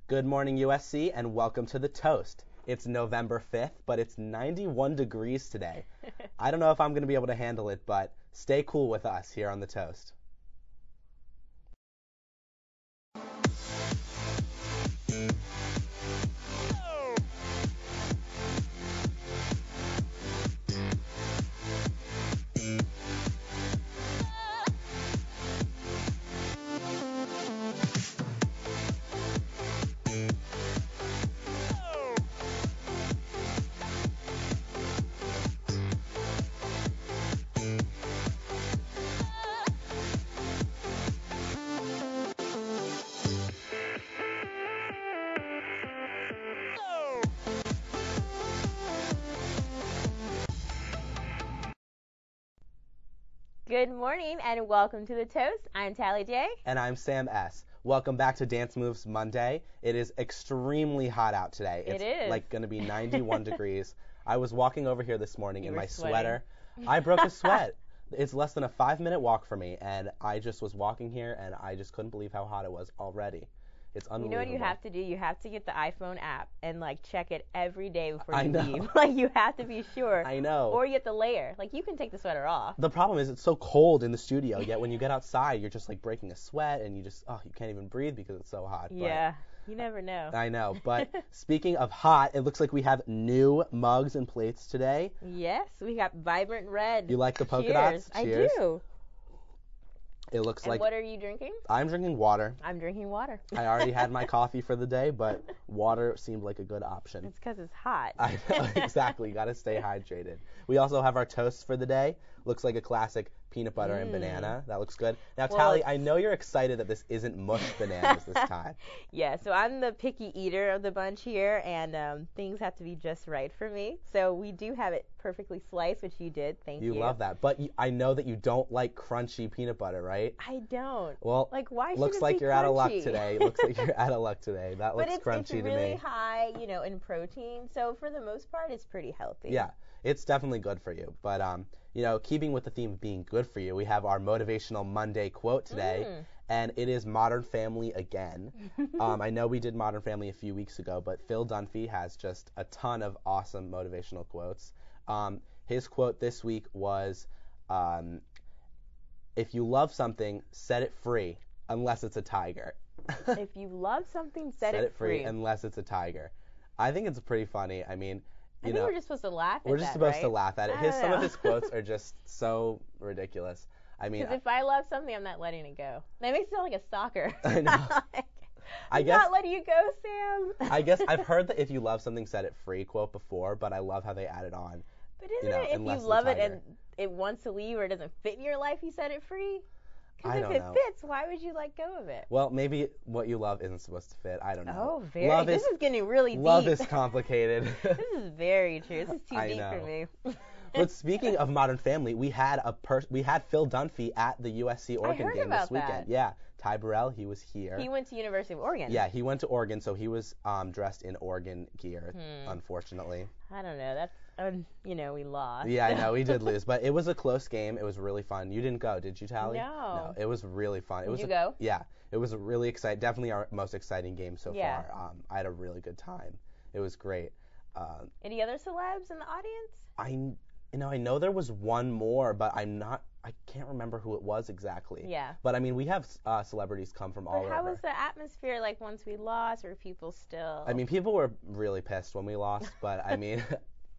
Good morning, USC, and welcome to The Toast. It's November 5th, but it's 91 degrees today. I don't know if I'm going to be able to handle it, but stay cool with us here on The Toast. Good morning and welcome to The Toast. I'm Tallie J. And I'm Sam S. Welcome back to Dance Moves Monday. It is extremely hot out today. It is. Like going to be 91 degrees. I was walking over here this morning in my sweating. sweater. I broke a sweat. It's less than a 5-minute walk for me, and I just was walking here, and I just couldn't believe how hot it was already. It's unbelievable. You know what you have to do? You have to get the iPhone app and check it every day before you I know. leave. You have to be sure. I know. Or you get the layer. You can take the sweater off. The problem is it's so cold in the studio, yet when you get outside, you're just breaking a sweat, and you can't even breathe because it's so hot. Yeah. You never know. I know. But speaking of hot, it looks like we have new mugs and plates today. Yes, we got vibrant red. You like the polka Cheers. dots? I Cheers. do. It looks and like. What are you drinking? I'm drinking water. I'm drinking water. I already had my coffee for the day, but water seemed like a good option. It's because it's hot. I know, exactly. Got to stay hydrated. We also have our toast for the day. Looks like a classic peanut butter and banana. That looks good. Now, Tallie, I know you're excited that this isn't mushed bananas this time. Yeah, so I'm the picky eater of the bunch here, and things have to be just right for me. So we do have it perfectly sliced, which you did. Thank you. You love that. But I know that you don't like crunchy peanut butter, right? I don't. Well, why should looks it like be you're crunchy? out of luck today. Looks like you're out of luck today. That looks crunchy to me. But it's really high, in protein. So for the most part, it's pretty healthy. Yeah, it's definitely good for you. But keeping with the theme of being good for you, we have our motivational Monday quote today, and it is Modern Family again. I know we did Modern Family a few weeks ago, but Phil Dunphy has just a ton of awesome motivational quotes. His quote this week was, if you love something, set it free, unless it's a tiger. If you love something, set it free. Unless it's a tiger. I think it's pretty funny. I mean, I think we're just supposed to laugh at that, We're just supposed to right? laugh at it. Some of his quotes are just so ridiculous. I mean, because if I love something, I'm not letting it go. That makes it sound like a stalker. I know. I'm not letting you go, Sam. I guess I've heard that if you love something, set it free quote before, but I love how they added on. But isn't it if you love it and it wants to leave or it doesn't fit in your life, you set it free? Because if it fits, why would you let go of it? Well, maybe what you love isn't supposed to fit. I don't know. Oh, very. This is getting really deep. Love is complicated. This is very true. This is too deep for me. But speaking of Modern Family, we had Phil Dunphy at the USC Oregon game this weekend. That. Yeah, Ty Burrell, he was here. He went to University of Oregon. Yeah, he went to Oregon, so he was dressed in Oregon gear. Unfortunately. I don't know. That's we lost. Yeah, I know we did lose, but it was a close game. It was really fun. You didn't go, did you, Tallie? No. It was really fun. Did you go? Yeah, it was really exciting. Definitely our most exciting game so Yeah. far. I had a really good time. It was great. Any other celebs in the audience? I know there was one more, but I can't remember who it was exactly. Yeah. But I mean, we have celebrities come from all over. But how was the atmosphere once we lost? Or people still? I mean, people were really pissed when we lost, but I mean,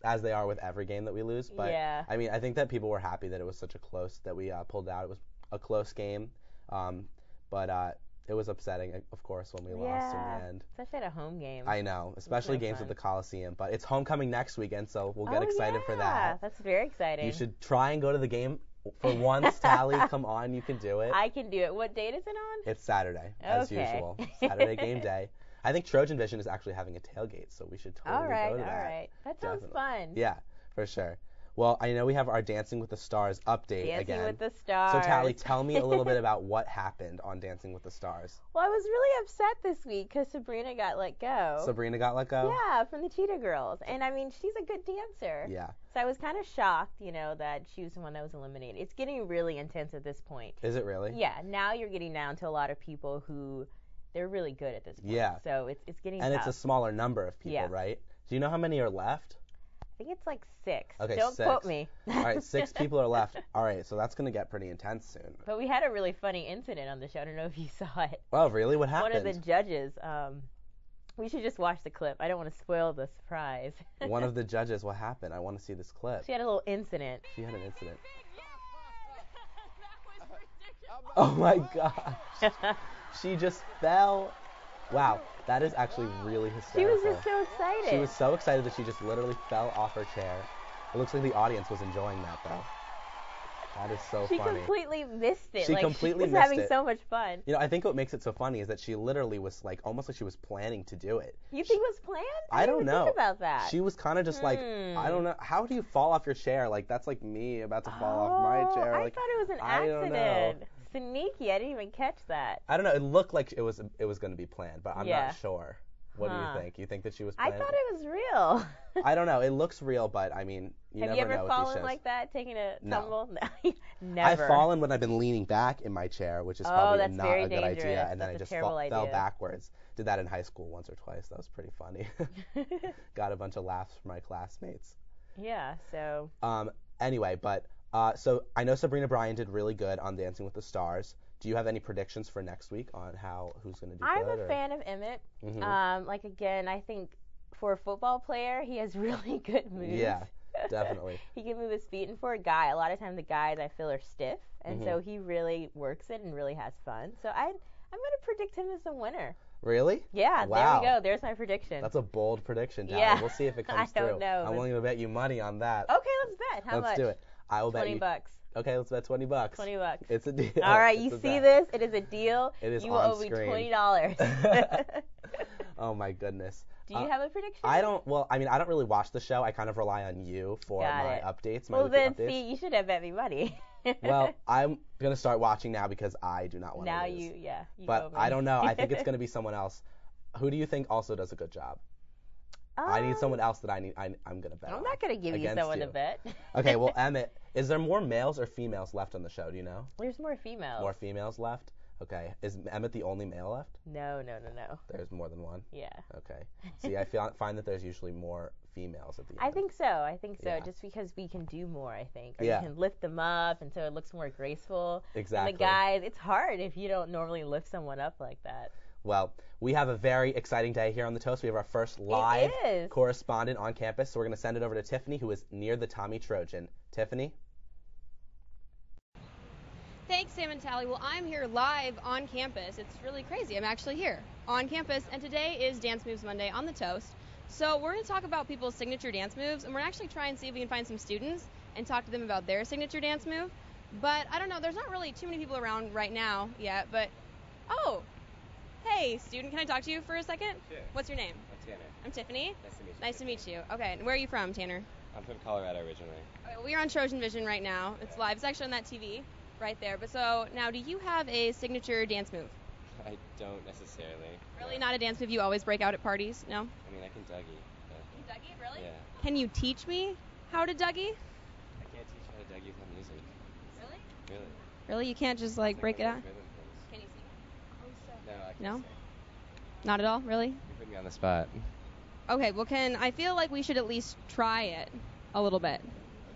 as they are with every game that we lose. But yeah. I mean, I think that people were happy that it was such a close that we pulled out. It was a close game, but it was upsetting, of course, when we lost in the end. Especially at a home game. I know, especially games at the Coliseum. But it's homecoming next weekend, so we'll get excited for that. Yeah, that's very exciting. You should try and go to the game for once, Tallie. Come on, you can do it. I can do it. What date is it on? It's Saturday, as usual. Saturday game day. I think Trojan Vision is actually having a tailgate, so we should totally go to that. All right. That sounds fun. Yeah, for sure. Well, I know we have our Dancing with the Stars update again. Dancing with the Stars. So, Tallie, tell me a little bit about what happened on Dancing with the Stars. Well, I was really upset this week because Sabrina got let go. Sabrina got let go? Yeah, from the Cheetah Girls. And, I mean, she's a good dancer. Yeah. So I was kind of shocked, that she was the one that was eliminated. It's getting really intense at this point. Is it really? Yeah. Now you're getting down to a lot of people who they're really good at this point. Yeah. So it's getting And tough. it's a smaller number of people, Yes. right? Do you know how many are left? I think it's like 6. Okay, Don't 6. quote me. All right, 6 people are left. All right, so that's going to get pretty intense soon. But we had a really funny incident on the show. I don't know if you saw it. Oh, really? What happened? One of the judges, we should just watch the clip. I don't want to spoil the surprise. One of the judges, what happened? I want to see this clip. She had a little incident. She had an incident. Oh my gosh. She just fell. Wow, that is actually really hysterical. She was just so excited. She was so excited that she just literally fell off her chair. It looks like the audience was enjoying that, though. That is so funny. She completely missed it. She like, completely she was missed having it. so much fun. You know, I think what makes it so funny is that she literally was like, almost like she was planning to do it. You think it was planned? I don't didn't know. Think about that. She was kind of just like, I don't know. How do you fall off your chair? Like, that's like me about to fall off my chair. I Like, thought it was an I don't know. accident. Sneaky. I didn't even catch that. I don't know. It looked like it was going to be planned, but I'm Yeah. not sure. What do you think? You think that she was I planning? thought it was real. I don't know. It looks real, but I mean, you Have never you ever know with these fallen shows. like that, taking a No. tumble? No. Never. I've fallen when I've been leaning back in my chair, which is Oh, probably that's not very a good idea, dangerous. and then That's I a just terrible fell idea. backwards. Did that in high school once or twice. That was pretty funny. Got a bunch of laughs from my classmates. Yeah, so. Anyway, but so I know Sabrina Bryan did really good on Dancing with the Stars. Do you have any predictions for next week on who's going to do I'm good? a fan of Emmett. Mhm. Like, again, I think for a football player, he has really good moves. Yeah, definitely. He can move his feet, and for a guy, a lot of times the guys I feel are stiff, and Mhm. so he really works it and really has fun. So I'm going to predict him as a winner. Really? Yeah, Wow. there we go. There's my prediction. That's a bold prediction, Tallie. Yeah. We'll see if it comes I through. don't know. I'm willing to bet you money on that. Okay, let's bet. How much? Let's do it. I will bet $20. you. Okay, let's bet $20. $20. It's a deal. All right, It's you a see bet. this? It is a deal. It is you will on owe me screen. $20. Oh my goodness. Do you have a prediction? I don't. Well, I mean, I don't really watch the show. I kind of rely on you for Got my it. updates. My Well, weekly then, updates. see, you should have bet me money. Well, I'm gonna start watching now because I do not want to now lose. you owe But me. I don't know. I think it's gonna be someone else. Who do you think also does a good job? I need someone else that I'm gonna bet. I'm on not gonna give you against someone you. to bet. Okay, well, Emmett, is there more males or females left on the show? Do you know? There's more females. More females left? Okay. Is Emmett the only male left? No. There's more than one? Yeah. Okay. See, I find that there's usually more females at the end. I think so. Yeah. Just because we can do more, I think. Or Yeah. you can lift them up, and so it looks more graceful. Exactly. And the guys, it's hard if you don't normally lift someone up like that. Well, we have a very exciting day here on The Toast. We have our first live is. correspondent on campus, so we're going to send it over to Tiffany, who is near the Tommy Trojan. Tiffany? Thanks, Sam and Tallie. Well, I'm here live on campus. It's really crazy. I'm actually here on campus, and today is Dance Moves Monday on The Toast. So we're going to talk about people's signature dance moves, and we're actually try and see if we can find some students and talk to them about their signature dance move. But I don't know. There's not really too many people around right now yet, but... Oh! Hey, student, can I talk to you for a second? Sure. What's your name? I'm Tanner. I'm Tiffany. Nice to meet you. Nice to meet you. Okay, and where are you from, Tanner? I'm from Colorado originally. Okay, well, we're on Trojan Vision right now. It's live. It's actually on that TV right there. But so now, do you have a signature dance move? I don't necessarily. Really, not a dance move you always break out at parties? No? I mean, I can Dougie. But Dougie, really? yeah. Can you teach me how to Dougie? I can't teach you how to Dougie without music. Really? Really. Really? You can't just like It's break it one out? of those rhythm things. Can you sing? No, I can't No? sing. Not at all? Really? You put me on the spot. Okay, well, I feel like we should at least try it a little bit.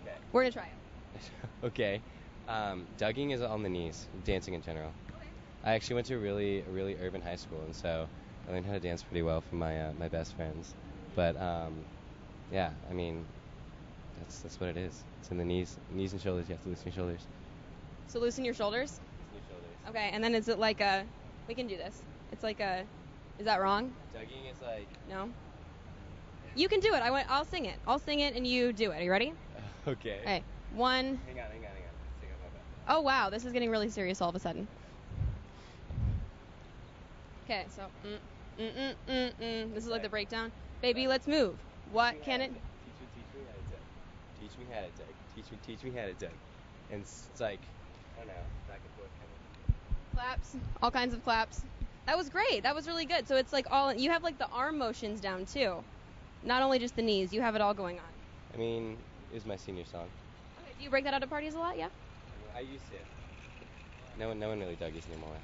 Okay. We're going to try it. Okay. Dugging is on the knees, dancing in general. Okay. I actually went to a really urban high school, and so I learned how to dance pretty well from my best friends. But yeah, I mean, that's what it is. It's in the knees and shoulders. You have to loosen your shoulders. So loosen your shoulders? Loosen your shoulders. Okay, and then is it like a... We can do this. It's like a... Is that wrong? Dugging is like... No? You can do it. I'll sing it. I'll sing it and you do it. Are you ready? Okay. Okay. 1... Hang on. Let's take off my back. Oh, wow. This is getting really serious all of a sudden. Okay, so... This is like the breakdown. Baby, let's move. What can it... Teach me how to Dug. Teach me how to Dug. And it's like, I don't know, back and forth kind of. Claps. All kinds of claps. That was great. That was really good. So it's like all... You have like the arm motions down, too. Not only just the knees. You have it all going on. I mean, it was my senior song. Okay, do you break that out at parties a lot? Yeah? I used to. No one really Dougies anymore.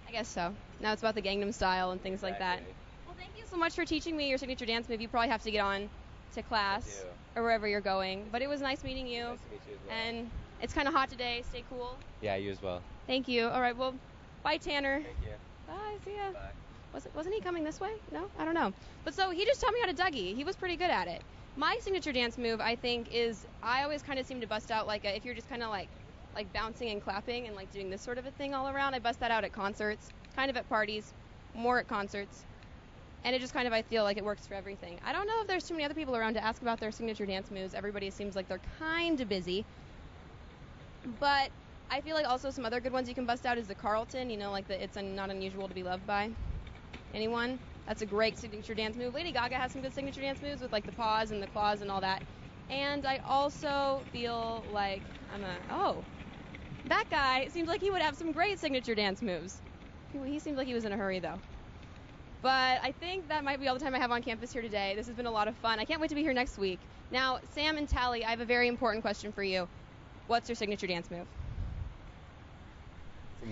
I I guess so. Now it's about the Gangnam Style and things like that. Exactly. Well, thank you so much for teaching me your signature dance move. You probably have to get on to class or wherever you're going. But it was nice meeting you. Nice to meet you as well. And it's kind of hot today. Stay cool. Yeah, you as well. Thank you. All right, well, bye, Tanner. Thank you. Bye, see ya. Bye. Wasn't he coming this way? No? I don't know. But so he just taught me how to Dougie. He was pretty good at it. My signature dance move, I think, is I always kind of seem to bust out if you're just kind of like bouncing and clapping and like doing this sort of a thing all around. I bust that out at concerts, kind of at parties, more at concerts. And it just kind of, I feel like it works for everything. I don't know if there's too many other people around to ask about their signature dance moves. Everybody seems like they're kind of busy. But I feel like also some other good ones you can bust out is the Carlton, it's not unusual to be loved by anyone. That's a great signature dance move. Lady Gaga has some good signature dance moves with like the paws and the claws and all that. And I also feel like that guy seems like he would have some great signature dance moves. He seems like he was in a hurry though. But I think that might be all the time I have on campus here today. This has been a lot of fun. I can't wait to be here next week. Now, Sam and Tallie, I have a very important question for you. What's your signature dance move?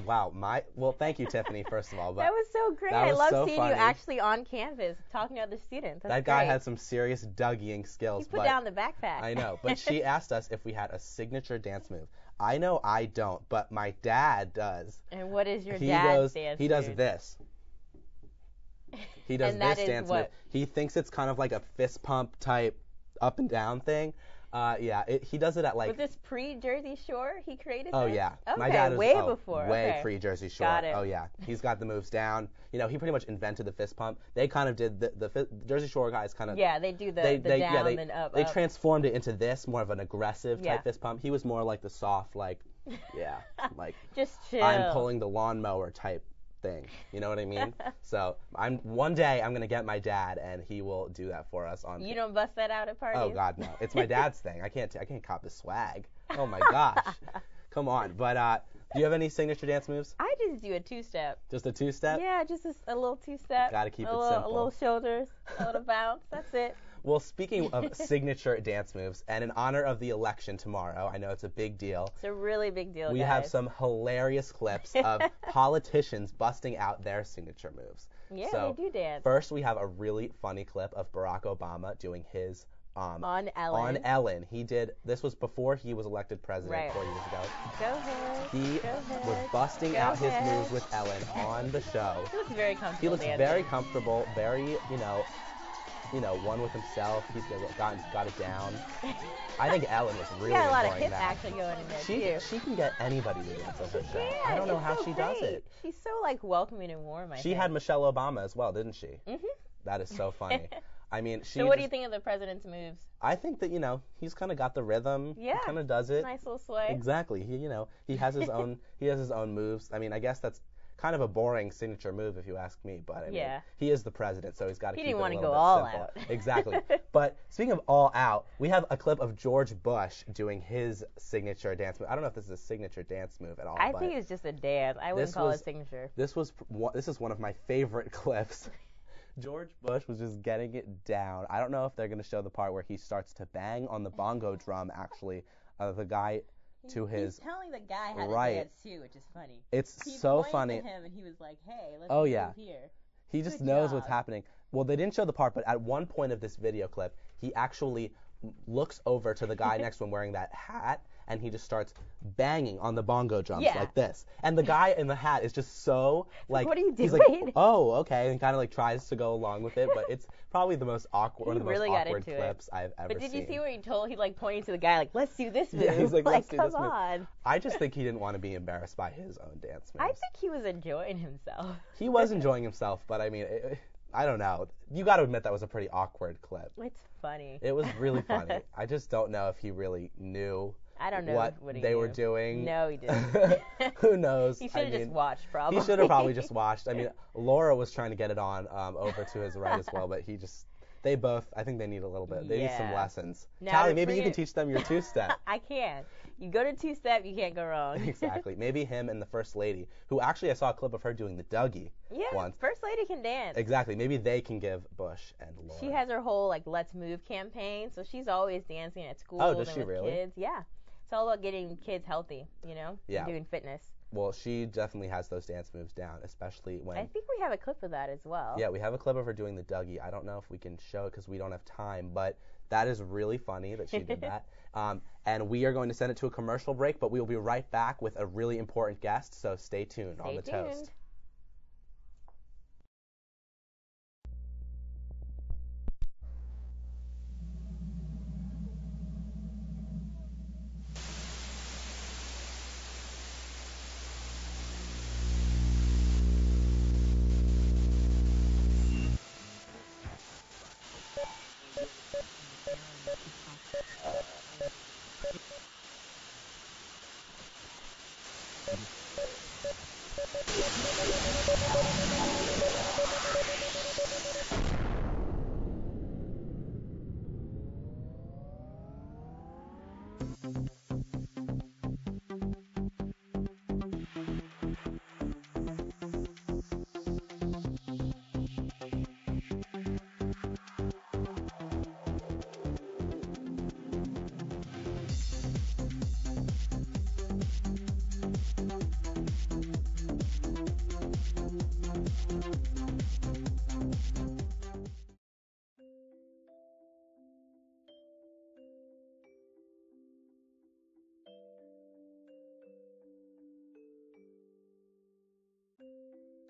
Wow, well, thank you, Tiffany, first of all. But that was so great. I love seeing you actually on campus talking to other students. That's that guy great. had some serious Dougieing skills. He put down the backpack. I know, but she asked us if we had a signature dance move. I know I don't, but my dad does. And what is your dad's dance He does move? this. He does and this that is dance what? move. He thinks it's kind of like a fist pump type up and down thing. He does it at like. Was this pre-Jersey Shore? He created Oh this? yeah, Okay, my dad is way before. Way Okay. pre-Jersey Shore. Got it. Oh yeah, he's got the moves down. He pretty much invented the fist pump. They kind of did the Jersey Shore guys kind of. Yeah, they do the down and up. They transformed it into this more of an aggressive Yeah. type fist pump. He was more like the soft like just chill. I'm pulling the lawnmower type thing. You know what I mean? So one day I'm gonna get my dad and he will do that for us on. You don't bust that out at parties? Oh God, no! It's my dad's thing. I can't cop the swag. Oh my gosh, come on! But do you have any signature dance moves? I just do a two-step. Just a two-step? Yeah, just a little two-step. Gotta keep it simple. simple. A little shoulders, a little bounce. That's it. Well, speaking of signature dance moves, and in honor of the election tomorrow, I know it's a big deal. It's a really big deal, We guys. have some hilarious clips of politicians busting out their signature moves. Yeah, So, they do dance. First, we have a really funny clip of Barack Obama doing his on Ellen. On Ellen. This was before he was elected president Right. 4 years ago. Go ahead. He Go ahead. was busting Go out his ahead. moves with Ellen on the show. He looks very comfortable. He looks dancing. very comfortable, very, one with himself. He's got it down. I think Ellen was really She got a lot of enjoying hip that. action going in there, too. She can get anybody to dance on her show. Yeah, I don't know it's how so she does great. it. She's so, welcoming and warm, I She think. had Michelle Obama as well, didn't she? Mm-hmm. That is so funny. I mean, So what do you think of the president's moves? I think that, he's kind of got the rhythm. Yeah. He kind of does it. Nice little sway. Exactly. He has his own moves. I mean, I guess that's kind of a boring signature move if you ask me, but I mean, he is the president, so he's got to keep it a little bit simple. He didn't want to go all out. Exactly. But speaking of all out, we have a clip of George Bush doing his signature dance move. I don't know if this is a signature dance move at all. I think it's just a dance. I wouldn't call it signature. This is one of my favorite clips. George Bush was just getting it down. I don't know if they're going to show the part where he starts to bang on the bongo drum, actually. The guy to his... He's telling the guy how right. to dance, too, which is funny. It's he so pointed funny. To him and he was like, hey, let's Oh, move yeah. here. He just Good knows job. what's happening. Well, they didn't show the part, but at one point of this video clip, he actually looks over to the guy next to him wearing that hat, and he just starts banging on the bongo drums like this. And the guy in the hat is just so, what are you doing? He's like, oh, okay, and kind of tries to go along with it, but it's probably the most awkward, one of the really most got awkward into clips I've ever seen. But did you see where he pointing to the guy, let's do this move? Yeah, he's like, let's do this come move. on. I just think he didn't want to be embarrassed by his own dance moves. I think he was enjoying himself. He was enjoying himself, but I mean, I don't know. You got to admit that was a pretty awkward clip. It's funny. It was really funny. I just don't know if he really knew I don't know what he they knew. were doing. No, he didn't. Who knows? He should have just watched, probably. He should have probably just watched. I mean, Laura was trying to get it on over to his right as well, but they both, I think they need a little bit. They need some lessons. Now Tallie, maybe you can teach them your two-step. I can. You go to two-step, you can't go wrong. Exactly. Maybe him and the First Lady, who actually I saw a clip of her doing the Dougie once. First Lady can dance. Exactly. Maybe they can give Bush and Laura. She has her whole Let's Move campaign, so she's always dancing at school. Oh, does and she with really? Kids. Yeah. It's all about getting kids healthy, you know, Yeah. and doing fitness. Well, she definitely has those dance moves down, especially when... I think we have a clip of that as well. Yeah, we have a clip of her doing the Dougie. I don't know if we can show it because we don't have time, but that is really funny that she did that. And we are going to send it to a commercial break, but we will be right back with a really important guest, so stay tuned on the Toast.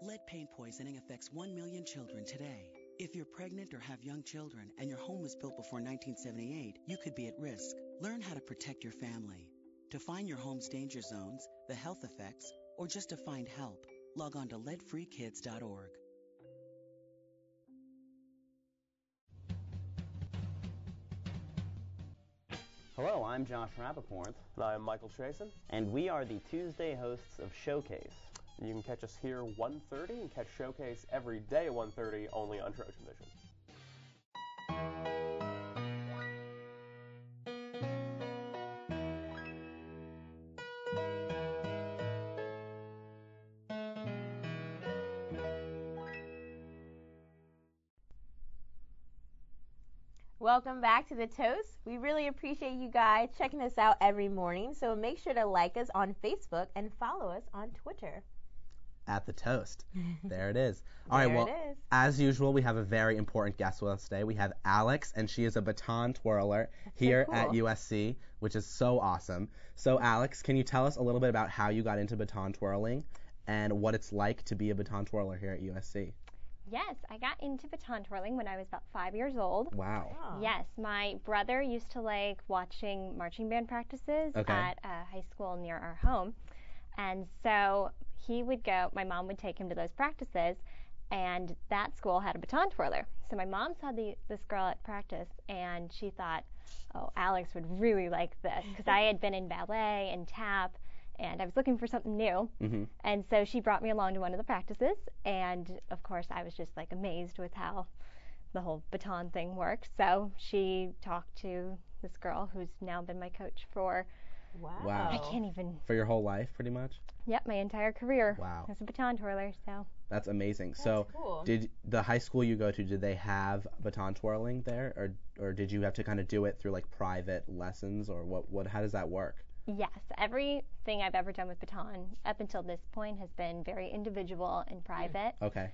Lead paint poisoning affects 1 million children today. If you're pregnant or have young children and your home was built before 1978, you could be at risk. Learn how to protect your family. To find your home's danger zones, the health effects, or just to find help, log on to leadfreekids.org. Hello, I'm Josh Rappaport. And I'm Michael Chasen. And we are the Tuesday hosts of Showcase. You can catch us here 1:30 and catch Showcase every day at 1:30 only on Trojan Vision. Welcome back to the Toast. We really appreciate you guys checking us out every morning. So make sure to like us on Facebook and follow us on Twitter. At the Toast. There it is. All right, well, as usual, we have a very important guest with us today. We have Alex, and she is a baton twirler here at USC, which is so awesome. So, Alex, can you tell us a little bit about how you got into baton twirling and what it's like to be a baton twirler here at USC? Yes, I got into baton twirling when I was about 5 years old. Wow. Yes, my brother used to like watching marching band practices at a high school near our home. And so he would go, my mom would take him to those practices, and that school had a baton twirler. So my mom saw this girl at practice, and she thought, oh, Alex would really like this, because I had been in ballet and tap, and I was looking for something new. Mm-hmm. And so she brought me along to one of the practices, and of course I was just like amazed with how the whole baton thing works. So she talked to this girl who's now been my coach for Wow. I can't even. For your whole life, pretty much? Yep, my entire career. Wow. As a baton twirler, so. That's amazing. That's so, cool. Did the high school you go to, did they have baton twirling there, or did you have to kind of do it through like private lessons, or what? How does that work? Yes, everything I've ever done with baton up until this point has been very individual and private. Okay.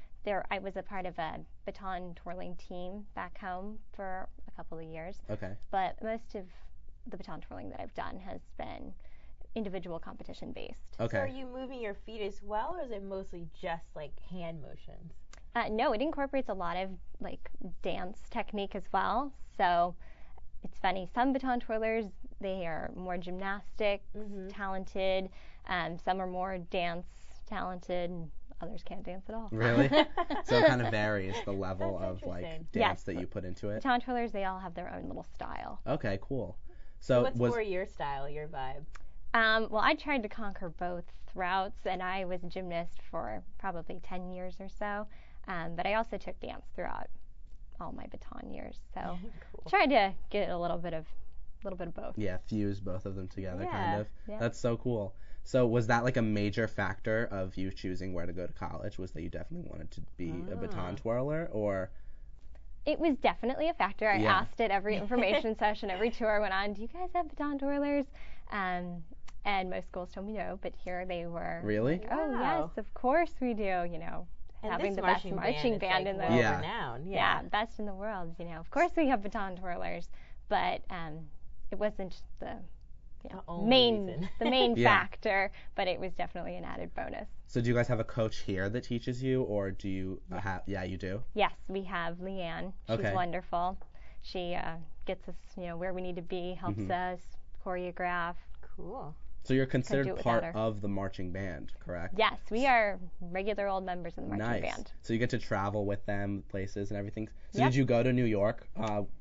I was a part of a baton twirling team back home for a couple of years. Okay. But most of the baton twirling that I've done has been individual competition based. Okay. So are you moving your feet as well, or is it mostly just like hand motions? No, it incorporates a lot of like dance technique as well. So it's funny, some baton twirlers, they are more gymnastic talented, some are more dance talented, and others can't dance at all. Really? So it kind of varies the level of like dance Yes. that you put into it. Baton twirlers, they all have their own little style. Okay, cool. So what's more your style, your vibe? Well, I tried to conquer both routes, and I was a gymnast for probably 10 years or so. But I also took dance throughout all my baton years. So Cool. tried to get a little bit of both. Yeah, fuse both of them together, kind of. Yeah. That's so cool. So was that like a major factor of you choosing where to go to college? Was that you definitely wanted to be a baton twirler, or? It was definitely a factor. I Yeah. asked at every information session, every tour I went on, do you guys have baton twirlers? And most schools told me no, but here they were. Really? Like, oh, Wow. yes, of course we do, you know. And having this the best marching band in the world Yeah. renowned. yeah, best in the world, you know. Of course we have baton twirlers, but it wasn't the The only main reason. the main Yeah. factor, but it was definitely an added bonus. So do you guys have a coach here that teaches you, or do you have? Yeah, you do. Yes, we have Leanne. She's Okay. wonderful. She gets us, you know, where we need to be, helps us choreograph. Cool. So you're do considered it part without her. of the marching band, correct? Yes, we are regular old members of the marching Nice. band. So you get to travel with them places and everything. So Yep. did you go to New York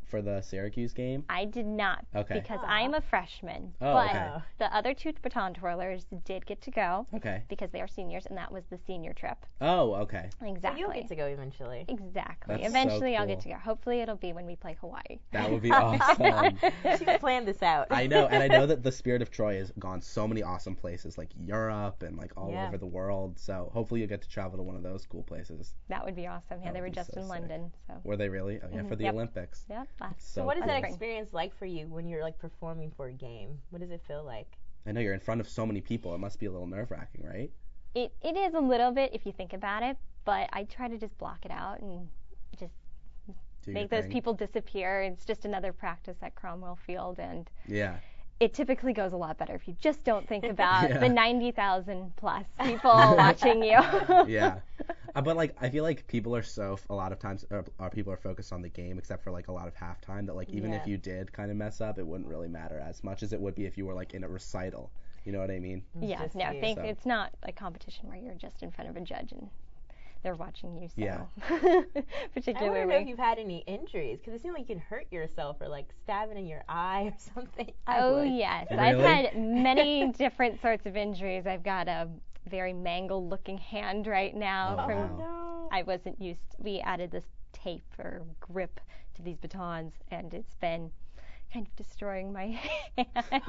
for the Syracuse game? I did not Okay. because I am a freshman. Oh, but okay. the other two baton twirlers did get to go Okay. because they are seniors, and that was the senior trip. Oh, okay. Exactly. So you'll get to go eventually. Exactly. That's so Eventually I'll cool. get to go. Hopefully it'll be when we play Hawaii. That would be awesome. She planned this out. I know, and I know that the Spirit of Troy has gone so many awesome places, like Europe and like all Yeah. over the world. So hopefully you get to travel to one of those cool places. That would be awesome. Yeah, That they would were be just so in sick. London. So Were they really? Oh yeah, for the Yep. Olympics. yeah, last So So what is that spring. experience like for you when you're like performing for a game? What does it feel like? I know you're in front of so many people. It must be a little nerve-wracking, right? It is a little bit if you think about it, but I try to just block it out and just Do your make those thing. people disappear. It's just another practice at Cromwell Field, and Yeah. it typically goes a lot better if you just don't think about Yeah. the 90,000 plus people watching you. Yeah. But like I feel like people are a lot of times people are focused on the game, except for like a lot of halftime, that like even if Yeah. you did kind of mess up, it wouldn't really matter as much as it would be if you were like in a recital. You know what I mean? Yeah, Just no, you. think So- it's not a competition where you're just in front of a judge and they're watching you. So. Yeah. I want to know if Particularly. you've had any injuries, because it seems like you can hurt yourself or like stab it in your eye or something. I Oh would. yes, Really? I've had many different sorts of injuries. I've got a very mangled looking hand right now Oh, from wow. No. I wasn't used. We added this tape or grip to these batons, and it's been kind of destroying my hand.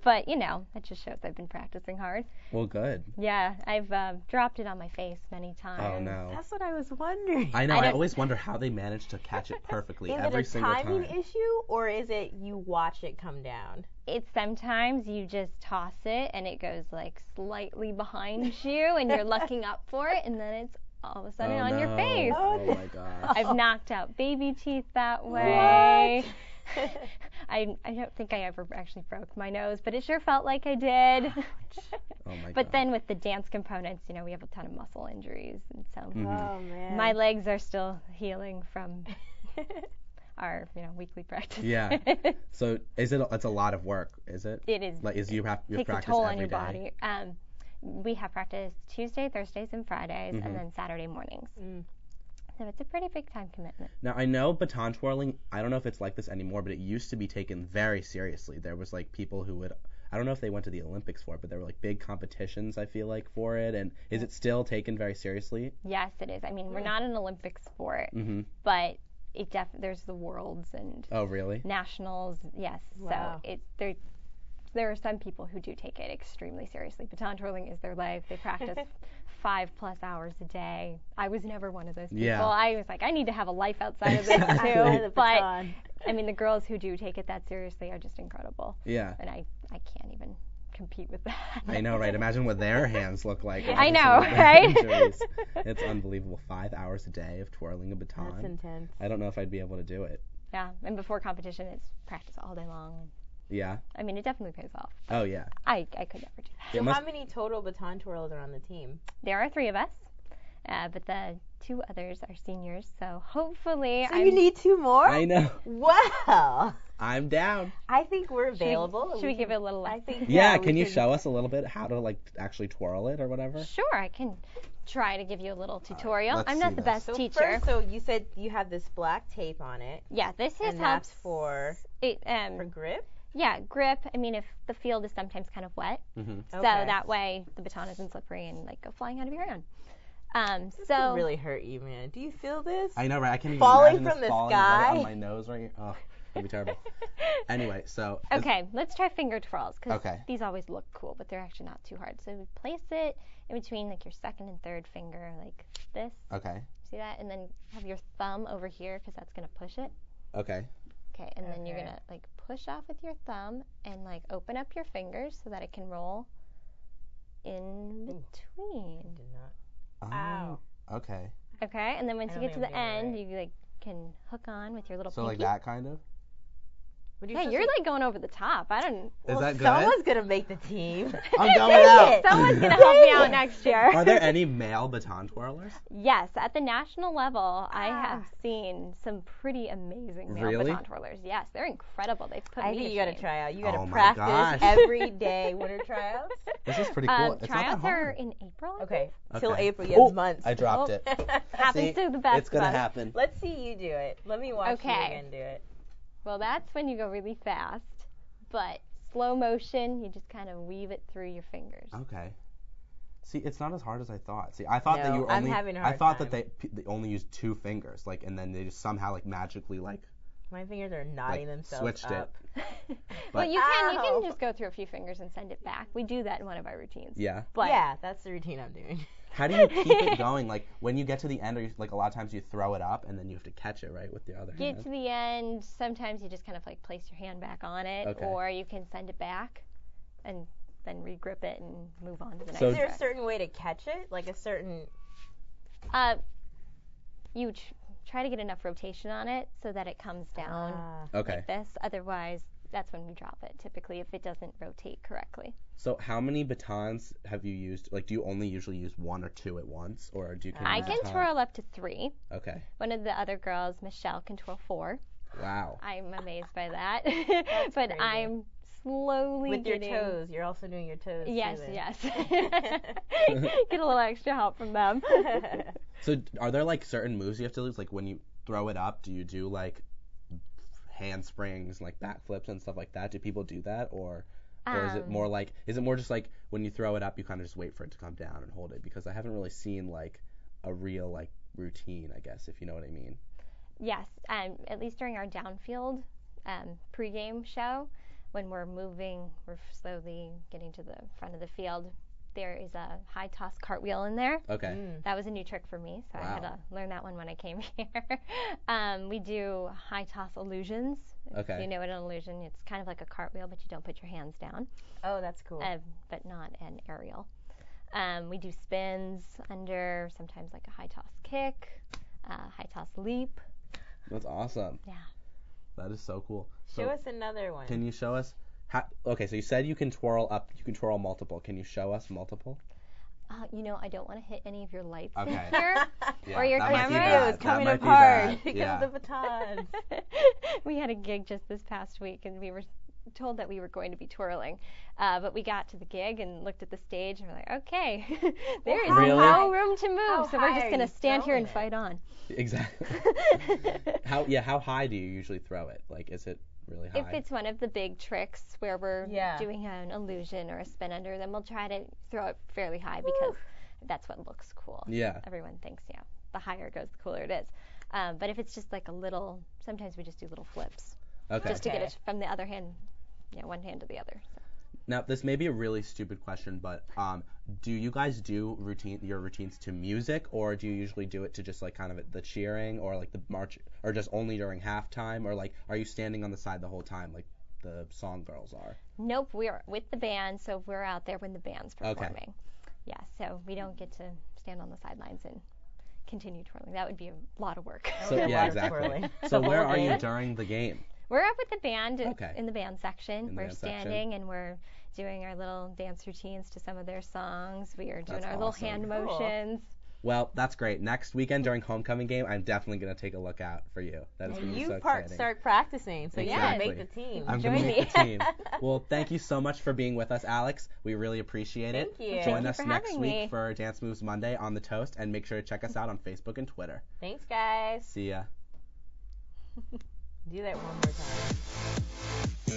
But you know, that just shows I've been practicing hard. Well, good. Yeah, I've dropped it on my face many times. Oh no. That's what I was wondering. I know. I I don't- always wonder how they manage to catch it perfectly Is every it a single timing time. issue, or is it you watch it come down? It's sometimes you just toss it and it goes like slightly behind you, and you're looking up for it, and then it's all of a sudden Oh, on your no. face. Oh my gosh. I've knocked out baby teeth that way. I don't think I ever actually broke my nose, but it sure felt like I did. Oh my But god. then with the dance components, you know, we have a ton of muscle injuries, and so Mhm. Oh man. my legs are still healing from our, you know, weekly practice. Yeah. So it's a lot of work, is it? It is. Like you have takes a practice toll every on your day? body. We have practice Tuesday, Thursdays, and Fridays, Mhm. and then Saturday mornings. Mm. So it's a pretty big time commitment. Now I know baton twirling, I don't know if it's like this anymore, but it used to be taken very seriously. There was like people who would, I don't know if they went to the Olympics for it, but there were like big competitions, I feel like, for it. And is it still taken very seriously? Yes, it is. I mean, we're not an Olympic sport, Mm-hmm. but there's the worlds and Oh, really? nationals. Yes. Wow. So there are some people who do take it extremely seriously. Baton twirling is their life. They practice 5+ hours a day. I was never one of those people. Yeah. I was like, I need to have a life outside of this Outside of too. the But baton. I mean, the girls who do take it that seriously are just incredible, Yeah. and I can't even compete with that. I know, right? Imagine what their hands look like. I obviously, know, with their right? injuries. It's unbelievable. 5 hours a day of twirling a baton. That's intense. I don't know if I'd be able to do it. Yeah, and before competition, it's practice all day long. Yeah. I mean, it definitely pays off. Oh, yeah. I could never do that. It So must- how many total baton twirlers are on the team? There are 3 of us, but the 2 others are seniors, so hopefully So you need 2 more? I know. Wow. I'm down. I think we're available. Should we give it a little I lesson? think. Yeah, we can you should- show us a little bit how to like actually twirl it or whatever? Sure, I can try to give you a little tutorial. let's I'm see not the this. best So teacher. first, so you said you have this black tape on it, Yeah, this is and that's for grip. yeah, grip. I mean, if the field is sometimes kind of wet, Mm-hmm. so Okay. that way the baton isn't slippery and like go flying out of your hand. This So could really hurt you, man. Do you feel this? I know, right? I can't even Falling imagine from this the falling right sky? on my nose right here. Oh, it'd be terrible. Anyway, so okay, let's try finger twirls because Okay. these always look cool, but they're actually not too hard. So we place it in between like your second and third finger, like this. Okay. See that? And then have your thumb over here because that's going to push it. Okay. Okay, and then you're going to like push off with your thumb and like open up your fingers so that it can roll in between. Did not. Oh. Okay. Okay, and then once you get to the end, you like can hook on with your little pinky. So like that kind of? Yeah, you're like going over the top. I don't. Is that good? Someone's gonna make the team. I'm going out. Someone's gonna help me out next year. Are there any male baton twirlers? Yes, at the national level, I have seen some pretty amazing male baton twirlers. Yes, they're incredible. They've put I me think to you gotta shame. try out. You gotta Oh my practice gosh. every day. Winter tryouts. This is pretty cool. It's not that Tryouts are hard. in April. I Okay, think. till Okay. April. You have months. I dropped it. Happens to the best. It's gonna of us. happen. Let's see you do it. Let me watch you again do it. Well, that's when you go really fast, but slow motion, you just kind of weave it through your fingers. Okay. See, it's not as hard as I thought. See, I thought that you only. I'm having a hard I thought time. that they only used 2 fingers, like, and then they just somehow like magically like. My fingers are knotting themselves switched up. it. Well, you can just go through a few fingers and send it back. We do that in one of our routines. Yeah. But yeah, that's the routine I'm doing. How do you keep it going? Like when you get to the end, or like a lot of times you throw it up and then you have to catch it right with the other hand. Get to the end. Sometimes you just kind of like place your hand back on it, or you can send it back, and then regrip it and move on to the next. Is there a certain way to catch it? Like a certain? You try to get enough rotation on it so that it comes down like this. Otherwise, that's when we drop it. Typically, if it doesn't rotate correctly. So how many batons have you used? Like, do you only usually use 1 or 2 at once, or do you? I can twirl up to 3. Okay. One of the other girls, Michelle, can twirl 4. Wow. I'm amazed by that. But crazy. I'm slowly with getting... your toes. You're also doing your toes. Yes, too, yes. Get a little extra help from them. So are there like certain moves you have to do? Like when you throw it up, do you do like handsprings, like backflips and stuff like that? Do people do that, or is it more like, is it more just like when you throw it up, you kind of just wait for it to come down and hold it? Because I haven't really seen like a real like routine, I guess, if you know what I mean. Yes, at least during our downfield pregame show, when we're moving, we're slowly getting to the front of the field. There is a high toss cartwheel in there. Okay. That was a new trick for me, so I had to learn that one when I came here. We do high toss illusions. Okay. If you know what an illusion, it's kind of like a cartwheel, but you don't put your hands down. Oh, that's cool. But not an aerial. We do spins under, sometimes like a high toss kick, high toss leap. That's awesome. Yeah. That is so cool. Show us another one. Can you show us? Okay, so you said you can twirl up, you can twirl multiple. Can you show us multiple? I don't want to hit any of your lights Okay. in here or your that might be camera. bad. It's coming That might be apart bad. because Yeah. of the batons. We had a gig just this past week, and we were told that we were going to be twirling. But we got to the gig and looked at the stage, and we're like, okay, there is no room to move, so we're just going to stand here and fight on. Exactly. How high do you usually throw it? Like, is it really high? If it's one of the big tricks where we're doing an illusion or a spin under, then we'll try to throw it fairly high because that's what looks cool. Yeah. Everyone thinks, the higher it goes, the cooler it is. But if it's just like a little, sometimes we just do little flips. Okay. Just to get it from the other hand, one hand to the other. So. Now, this may be a really stupid question, but do you guys do your routines to music, or do you usually do it to just like kind of the cheering, or like the march, or just only during halftime, or like are you standing on the side the whole time like the song girls are? Nope, we're with the band, so we're out there when the band's performing. Okay. Yeah, so we don't get to stand on the sidelines and continue twirling. That would be a lot of work. So yeah, exactly. So where are you during the game? We're up with the band in the band section. We're standing and we're doing our little dance routines to some of their songs. We are doing our little hand motions. Well, that's great. Next weekend during homecoming game, I'm definitely going to take a look out for you. That is going to be so exciting. Start practicing, so you can make the team. I'm going to make the team. Well, thank you so much for being with us, Alex. We really appreciate it. Thank you. Join us next week for Dance Moves Monday on the Toast, and make sure to check us out on Facebook and Twitter. Thanks, guys. See ya. Do that one more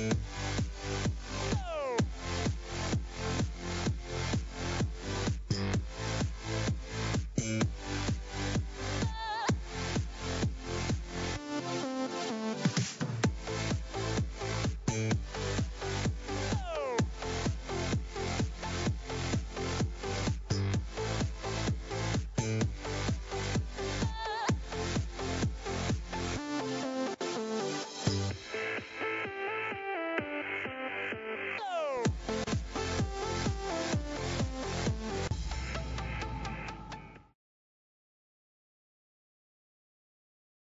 time.